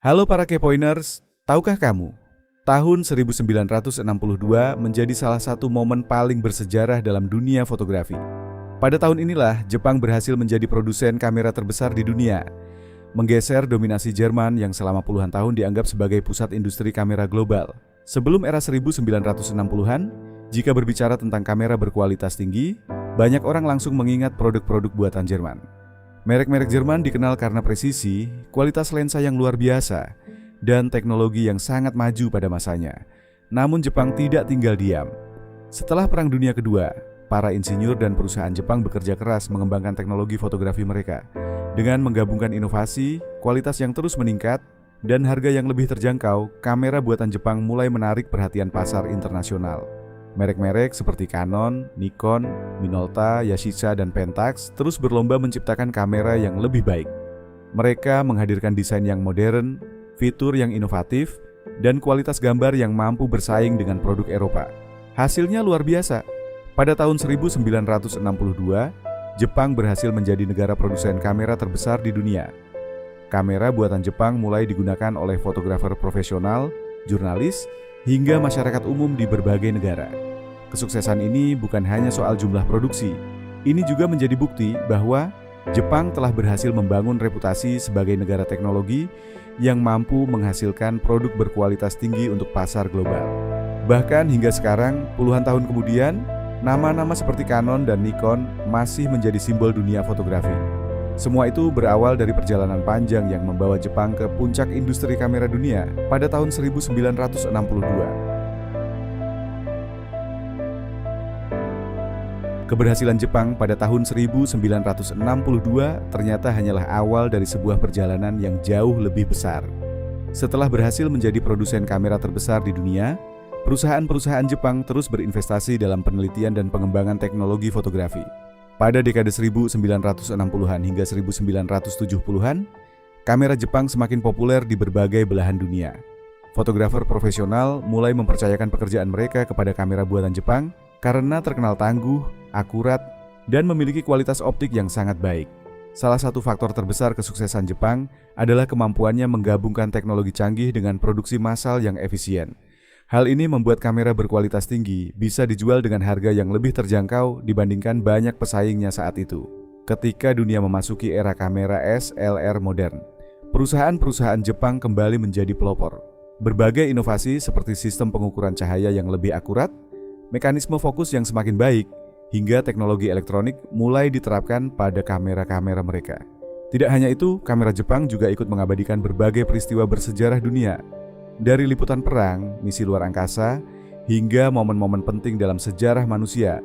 Halo para Kepoiners, tahukah kamu? Tahun 1962 menjadi salah satu momen paling bersejarah dalam dunia fotografi. Pada tahun inilah Jepang berhasil menjadi produsen kamera terbesar di dunia, menggeser dominasi Jerman yang selama puluhan tahun dianggap sebagai pusat industri kamera global. Sebelum era 1960-an, jika berbicara tentang kamera berkualitas tinggi, banyak orang langsung mengingat produk-produk buatan Jerman. Merek-merek Jerman dikenal karena presisi, kualitas lensa yang luar biasa, dan teknologi yang sangat maju pada masanya. Namun Jepang tidak tinggal diam. Setelah Perang Dunia Kedua, para insinyur dan perusahaan Jepang bekerja keras mengembangkan teknologi fotografi mereka. Dengan menggabungkan inovasi, kualitas yang terus meningkat, dan harga yang lebih terjangkau, kamera buatan Jepang mulai menarik perhatian pasar internasional. Merek-merek seperti Canon, Nikon, Minolta, Yashica, dan Pentax terus berlomba menciptakan kamera yang lebih baik. Mereka menghadirkan desain yang modern, fitur yang inovatif, dan kualitas gambar yang mampu bersaing dengan produk Eropa. Hasilnya luar biasa. Pada tahun 1962, Jepang berhasil menjadi negara produsen kamera terbesar di dunia. Kamera buatan Jepang mulai digunakan oleh fotografer profesional, jurnalis, hingga masyarakat umum di berbagai negara. Kesuksesan ini bukan hanya soal jumlah produksi, ini juga menjadi bukti bahwa Jepang telah berhasil membangun reputasi sebagai negara teknologi yang mampu menghasilkan produk berkualitas tinggi untuk pasar global. Bahkan hingga sekarang, puluhan tahun kemudian, nama-nama seperti Canon dan Nikon masih menjadi simbol dunia fotografi. Semua itu berawal dari perjalanan panjang yang membawa Jepang ke puncak industri kamera dunia pada tahun 1962. Keberhasilan Jepang pada tahun 1962 ternyata hanyalah awal dari sebuah perjalanan yang jauh lebih besar. Setelah berhasil menjadi produsen kamera terbesar di dunia, perusahaan-perusahaan Jepang terus berinvestasi dalam penelitian dan pengembangan teknologi fotografi. Pada dekade 1960-an hingga 1970-an, kamera Jepang semakin populer di berbagai belahan dunia. Fotografer profesional mulai mempercayakan pekerjaan mereka kepada kamera buatan Jepang karena terkenal tangguh, akurat, dan memiliki kualitas optik yang sangat baik. Salah satu faktor terbesar kesuksesan Jepang adalah kemampuannya menggabungkan teknologi canggih dengan produksi massal yang efisien. Hal ini membuat kamera berkualitas tinggi bisa dijual dengan harga yang lebih terjangkau dibandingkan banyak pesaingnya saat itu. Ketika dunia memasuki era kamera SLR modern, perusahaan-perusahaan Jepang kembali menjadi pelopor. Berbagai inovasi seperti sistem pengukuran cahaya yang lebih akurat, mekanisme fokus yang semakin baik, hingga teknologi elektronik mulai diterapkan pada kamera-kamera mereka. Tidak hanya itu, kamera Jepang juga ikut mengabadikan berbagai peristiwa bersejarah dunia. Dari liputan perang, misi luar angkasa, hingga momen-momen penting dalam sejarah manusia,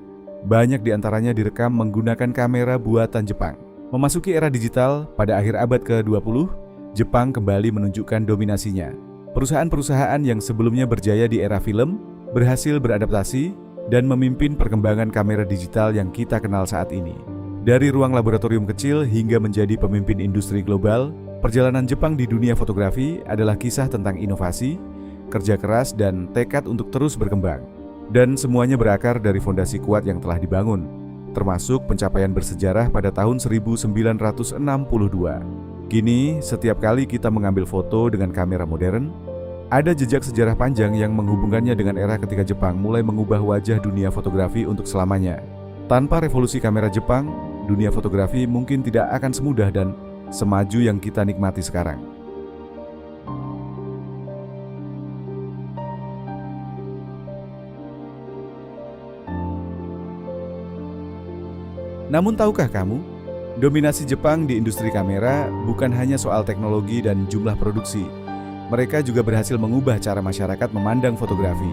banyak diantaranya direkam menggunakan kamera buatan Jepang. Memasuki era digital, pada akhir abad ke-20, Jepang kembali menunjukkan dominasinya. Perusahaan-perusahaan yang sebelumnya berjaya di era film, berhasil beradaptasi dan memimpin perkembangan kamera digital yang kita kenal saat ini. Dari ruang laboratorium kecil hingga menjadi pemimpin industri global, perjalanan Jepang di dunia fotografi adalah kisah tentang inovasi, kerja keras, dan tekad untuk terus berkembang. Dan semuanya berakar dari fondasi kuat yang telah dibangun, termasuk pencapaian bersejarah pada tahun 1962. Kini, setiap kali kita mengambil foto dengan kamera modern, ada jejak sejarah panjang yang menghubungkannya dengan era ketika Jepang mulai mengubah wajah dunia fotografi untuk selamanya. Tanpa revolusi kamera Jepang, dunia fotografi mungkin tidak akan semudah dan semaju yang kita nikmati sekarang. Namun tahukah kamu, dominasi Jepang di industri kamera bukan hanya soal teknologi dan jumlah produksi. Mereka juga berhasil mengubah cara masyarakat memandang fotografi.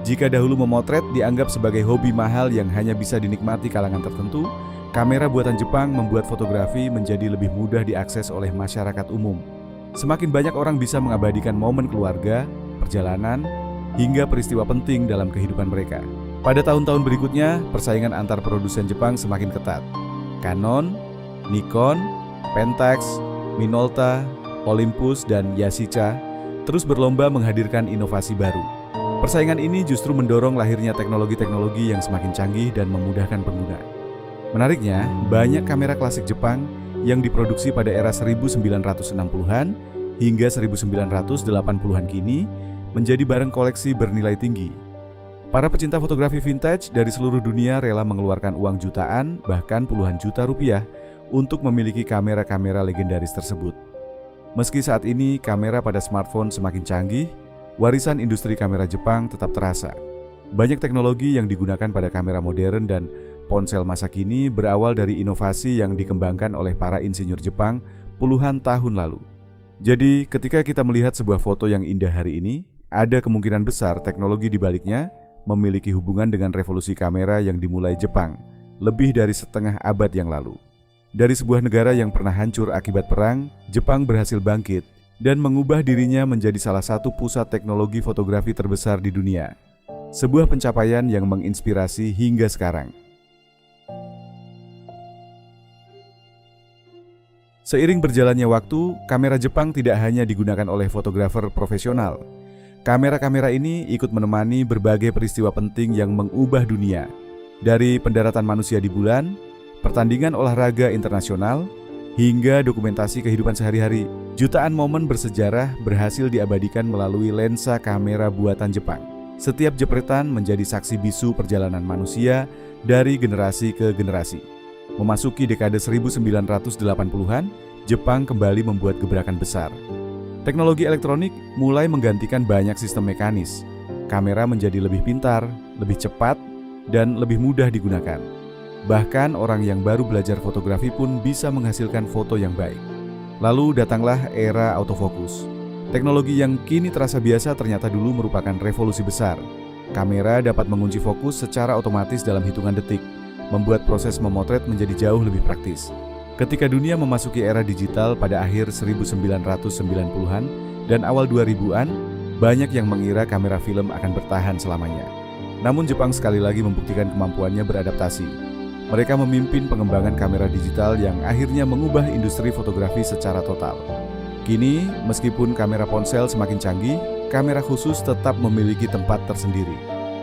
Jika dahulu memotret dianggap sebagai hobi mahal yang hanya bisa dinikmati kalangan tertentu, kamera buatan Jepang membuat fotografi menjadi lebih mudah diakses oleh masyarakat umum. Semakin banyak orang bisa mengabadikan momen keluarga, perjalanan, hingga peristiwa penting dalam kehidupan mereka. Pada tahun-tahun berikutnya, persaingan antar produsen Jepang semakin ketat. Canon, Nikon, Pentax, Minolta, Olympus, dan Yashica terus berlomba menghadirkan inovasi baru. Persaingan ini justru mendorong lahirnya teknologi-teknologi yang semakin canggih dan memudahkan pengguna. Menariknya, banyak kamera klasik Jepang yang diproduksi pada era 1960-an hingga 1980-an kini menjadi barang koleksi bernilai tinggi. Para pecinta fotografi vintage dari seluruh dunia rela mengeluarkan uang jutaan, bahkan puluhan juta rupiah untuk memiliki kamera-kamera legendaris tersebut. Meski saat ini kamera pada smartphone semakin canggih, warisan industri kamera Jepang tetap terasa. Banyak teknologi yang digunakan pada kamera modern dan ponsel masa kini berawal dari inovasi yang dikembangkan oleh para insinyur Jepang puluhan tahun lalu. Jadi, ketika kita melihat sebuah foto yang indah hari ini, ada kemungkinan besar teknologi di baliknya memiliki hubungan dengan revolusi kamera yang dimulai Jepang lebih dari setengah abad yang lalu. Dari sebuah negara yang pernah hancur akibat perang, Jepang berhasil bangkit dan mengubah dirinya menjadi salah satu pusat teknologi fotografi terbesar di dunia. Sebuah pencapaian yang menginspirasi hingga sekarang. Seiring berjalannya waktu, kamera Jepang tidak hanya digunakan oleh fotografer profesional. Kamera-kamera ini ikut menemani berbagai peristiwa penting yang mengubah dunia. Dari pendaratan manusia di bulan, pertandingan olahraga internasional, hingga dokumentasi kehidupan sehari-hari, jutaan momen bersejarah berhasil diabadikan melalui lensa kamera buatan Jepang. Setiap jepretan menjadi saksi bisu perjalanan manusia dari generasi ke generasi. Memasuki dekade 1980-an, Jepang kembali membuat gebrakan besar. Teknologi elektronik mulai menggantikan banyak sistem mekanis. Kamera menjadi lebih pintar, lebih cepat, dan lebih mudah digunakan. Bahkan orang yang baru belajar fotografi pun bisa menghasilkan foto yang baik. Lalu datanglah era autofokus. Teknologi yang kini terasa biasa ternyata dulu merupakan revolusi besar. Kamera dapat mengunci fokus secara otomatis dalam hitungan detik, membuat proses memotret menjadi jauh lebih praktis. Ketika dunia memasuki era digital pada akhir 1990-an dan awal 2000-an, banyak yang mengira kamera film akan bertahan selamanya. Namun Jepang sekali lagi membuktikan kemampuannya beradaptasi. Mereka memimpin pengembangan kamera digital yang akhirnya mengubah industri fotografi secara total. Kini, meskipun kamera ponsel semakin canggih, kamera khusus tetap memiliki tempat tersendiri.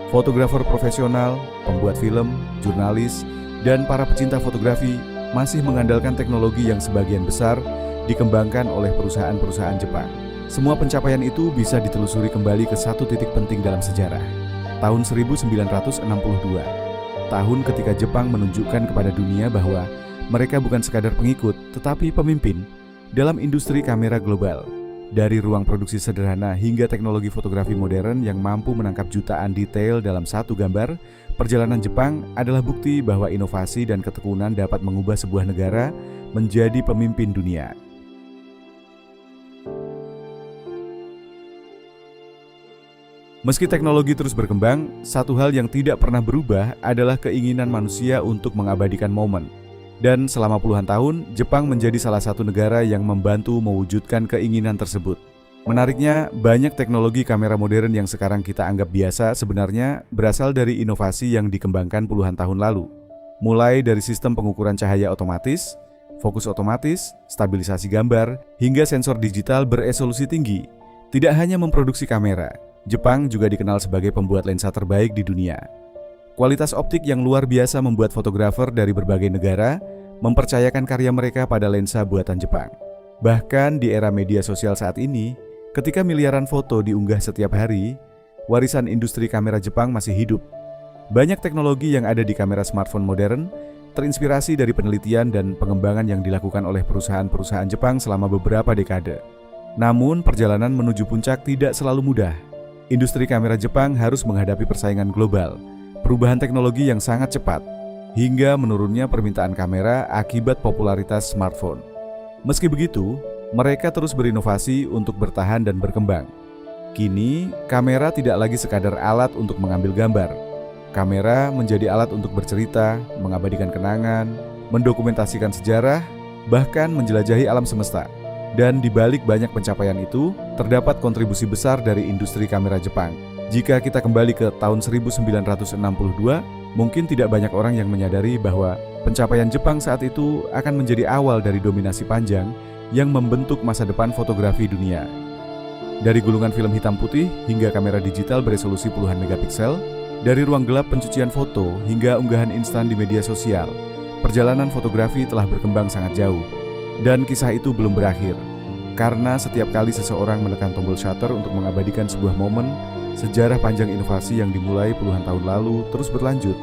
Fotografer profesional, pembuat film, jurnalis, dan para pecinta fotografi masih mengandalkan teknologi yang sebagian besar dikembangkan oleh perusahaan-perusahaan Jepang. Semua pencapaian itu bisa ditelusuri kembali ke satu titik penting dalam sejarah. Tahun 1962, tahun ketika Jepang menunjukkan kepada dunia bahwa mereka bukan sekadar pengikut, tetapi pemimpin dalam industri kamera global. Dari ruang produksi sederhana hingga teknologi fotografi modern yang mampu menangkap jutaan detail dalam satu gambar, perjalanan Jepang adalah bukti bahwa inovasi dan ketekunan dapat mengubah sebuah negara menjadi pemimpin dunia. Meski teknologi terus berkembang, satu hal yang tidak pernah berubah adalah keinginan manusia untuk mengabadikan momen. Dan selama puluhan tahun, Jepang menjadi salah satu negara yang membantu mewujudkan keinginan tersebut. Menariknya, banyak teknologi kamera modern yang sekarang kita anggap biasa sebenarnya berasal dari inovasi yang dikembangkan puluhan tahun lalu. Mulai dari sistem pengukuran cahaya otomatis, fokus otomatis, stabilisasi gambar, hingga sensor digital beresolusi tinggi. Tidak hanya memproduksi kamera, Jepang juga dikenal sebagai pembuat lensa terbaik di dunia. Kualitas optik yang luar biasa membuat fotografer dari berbagai negara mempercayakan karya mereka pada lensa buatan Jepang. Bahkan di era media sosial saat ini, ketika miliaran foto diunggah setiap hari, warisan industri kamera Jepang masih hidup. Banyak teknologi yang ada di kamera smartphone modern terinspirasi dari penelitian dan pengembangan yang dilakukan oleh perusahaan-perusahaan Jepang selama beberapa dekade. Namun, perjalanan menuju puncak tidak selalu mudah. Industri kamera Jepang harus menghadapi persaingan global, perubahan teknologi yang sangat cepat, hingga menurunnya permintaan kamera akibat popularitas smartphone. Meski begitu, mereka terus berinovasi untuk bertahan dan berkembang. Kini, kamera tidak lagi sekadar alat untuk mengambil gambar. Kamera menjadi alat untuk bercerita, mengabadikan kenangan, mendokumentasikan sejarah, bahkan menjelajahi alam semesta. Dan di balik banyak pencapaian itu, terdapat kontribusi besar dari industri kamera Jepang. Jika kita kembali ke tahun 1962, mungkin tidak banyak orang yang menyadari bahwa pencapaian Jepang saat itu akan menjadi awal dari dominasi panjang yang membentuk masa depan fotografi dunia. Dari gulungan film hitam putih hingga kamera digital beresolusi puluhan megapiksel, dari ruang gelap pencucian foto hingga unggahan instan di media sosial, perjalanan fotografi telah berkembang sangat jauh. Dan kisah itu belum berakhir. Karena setiap kali seseorang menekan tombol shutter untuk mengabadikan sebuah momen, sejarah panjang inovasi yang dimulai puluhan tahun lalu terus berlanjut.